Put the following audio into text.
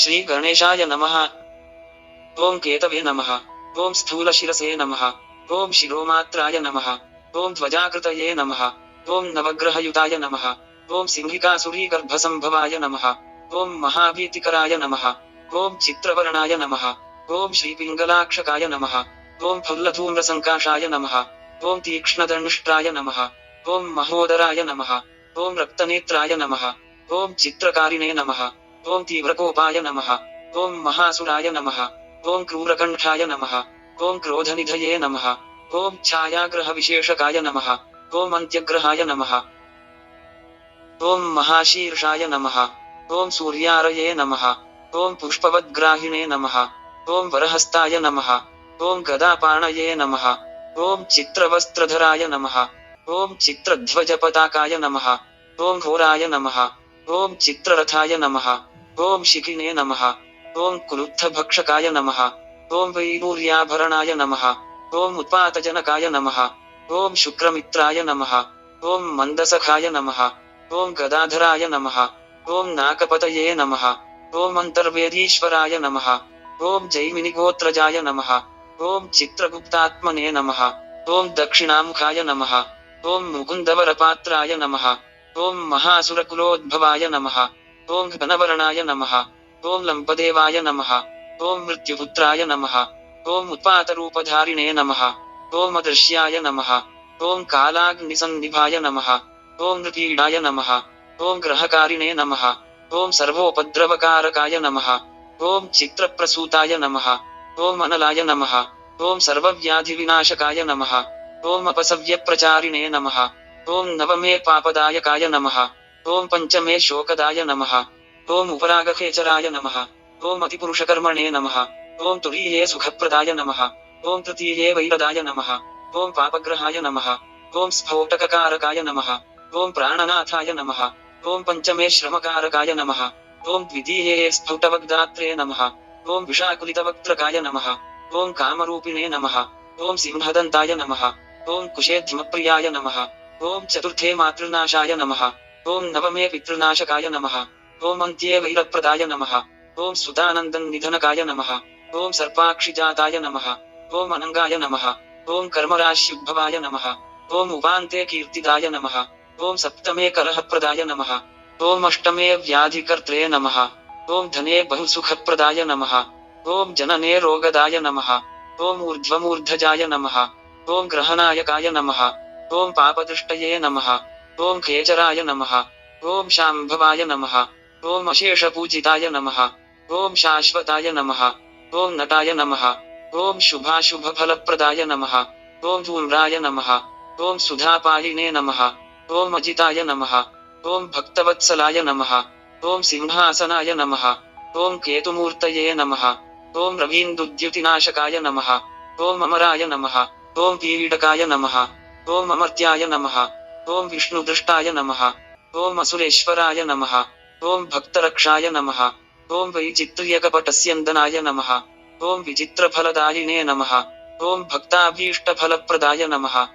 श्री गणेशाय नमः। ओम केतवे नमः। ओम स्थूलशिरसे नमः। ओम शिरोमात्राय नमः। ओम ध्वजाकृतये नमः। ओम नवग्रहयुताय नमः। ओम सिंहिकासुरीगर्भसंभवाय नमः। ओम महाभीतिकराय नमः। ओम चित्रवर्णाय नमः। ओम श्रीपिङ्गलाक्षकाय नमः। ओम फल्लधूम्रसङ्काशाय नमः। ओम तीक्ष्णदंष्ट्राय नमः। ओम महोदराय नमः। ओम रक्तनेत्राय नमः। ओम चित्रकारिणे नमः। ओम तीव्रकोपाय नमः। ओम महासुराय नमः। ओम क्रूरकण्ठाय नमः। ओम क्रोधनिधये नमः। ओम छायाग्रहविशेषकाय नमः। ओम अन्त्यग्रहाय नमः। ओम महाशीर्षाय नमः। ओम सूर्यारये नमः। ओम पुष्पवद्ग्राहिणे नमः। ओम वरहस्ताय नमः। ओम गदापाणये नमः। ओम चित्रवस्त्रधराय नमः। ओम चित्रध्वजपताकाय नमः। ओम घोराय नमः। ओम चित्ररथाय नमः। ओम शिखिने नमः। ओम कुलुत्थभक्षकाय नमः। ओम वैडूर्याभरणाय नमः। ओम उत्पातजनकाय नमः। ओम शुक्रमित्राय नमः। ओम मन्दसखाय नमः। ओम गदाधराय नमः। ओम नाकपतये नमः। ओम अन्तर्वेदीश्वराय नमः। ओम जैमिनिगोत्रजाय नमः। ओम चित्रगुप्तात्मने नमः। ओम दक्षिणामुखाय नमः। ओम मुकुन्दवरपात्राय नमः। ओम महासुरकुलोद्भवाय नमः। ओम घनवर्णाय नमः। ओम लम्पदेवाय नमः। ओम मृत्युपुत्राय नमः। ओम उत्पातरूपधारिणे नमः। ओम अदृश्याय नमः। ओम कालाग्निसन्निभाय नमः। ओम नृपीडाय नमः। ओम ग्रहकारिणे नमः। ओम सर्वोपद्रवकारकाय नमः। ओम चित्रप्रसूताय नमः। ओम अनलाय नमः। ओम सर्वव्याधिविनाशकाय नमः। ओम अपसव्यप्रचारिणे नमः। ओम नवमे पापदायकाय नमः। ओम पंचमे शोकदाय नमः। ओम उपरागखेचराय नमः। ओम अतिपुरुषकर्मणे नमः। ओम तुरीये सुखप्रदाय नमः। ओम तृतीये वैरदाय नमः। ओम पापग्रहाय नमः। ओम स्फोटककारकाय नमः। ओम प्राणनाथाय नमः। ओम पंचमे श्रमकारकाय नमः। ओम द्वितीये स्फुटवग्दात्रे नमः। ओम विषाकुलितवक्त्रकाय नमः। ओम कामरूपिणे नमः। ओम सिंहदन्ताय नमः। ओम कुशेध्यमप्रियाय नमः। ओम चतुर्थे मातृनाशाय नमः। ओम नवमे पितृनाशकाय नमः। ओम अन्त्ये वैरप्रदाय नमः। ओम सुतानन्दन्निधनकाय नमः। ओम सर्पाक्षिजाताय नमः। ओम अनङ्गाय नमः। ओम कर्मराश्युद्भवाय नमः। ओम उपान्ते कीर्तिदाय नमः। ओम सप्तमे कलहप्रदाय नमः। ओम अष्टमे व्याधिकर्त्रे नमः। ओम धने बहुसुखप्रदाय नमः। ओम जनने रोगदाय नमः। ओम ऊर्ध्वमूर्धजाय नमः। ओम ग्रहनायकाय नमः। ओम पापदृष्टये नमः। ओम खेचराय नमः। ओम शाम्भवाय नमः। ओम अशेषपूजिताय नमः। ओम शाश्वताय नमः। ओम नटाय नमः। ओम शुभाशुभफलप्रदाय नमः। ओम धूम्राय नमः। ओम सुधापालिने नमः। ओम अजिताय नमः। ओम भक्तवत्सलाय नमः। ओम सिंहासनाय नमः। ओम केतुमूर्तये नमः। ओम रवीन्दुद्युतिनाशकाय नमः। ओम अमराय नमः। ओम पीडकाय नमः। ओम अमर्त्याय नमः। ओम विष्णुदृष्टाय नमः। ओम असुरेश्वराय नमः। ओम भक्तरक्षाय नमः। ओम वैचित्र्यकपटस्यन्दनाय नमः। ओम विचित्रफलदायिने नमः। ओम भक्ताभीष्टफलप्रदाय नमः।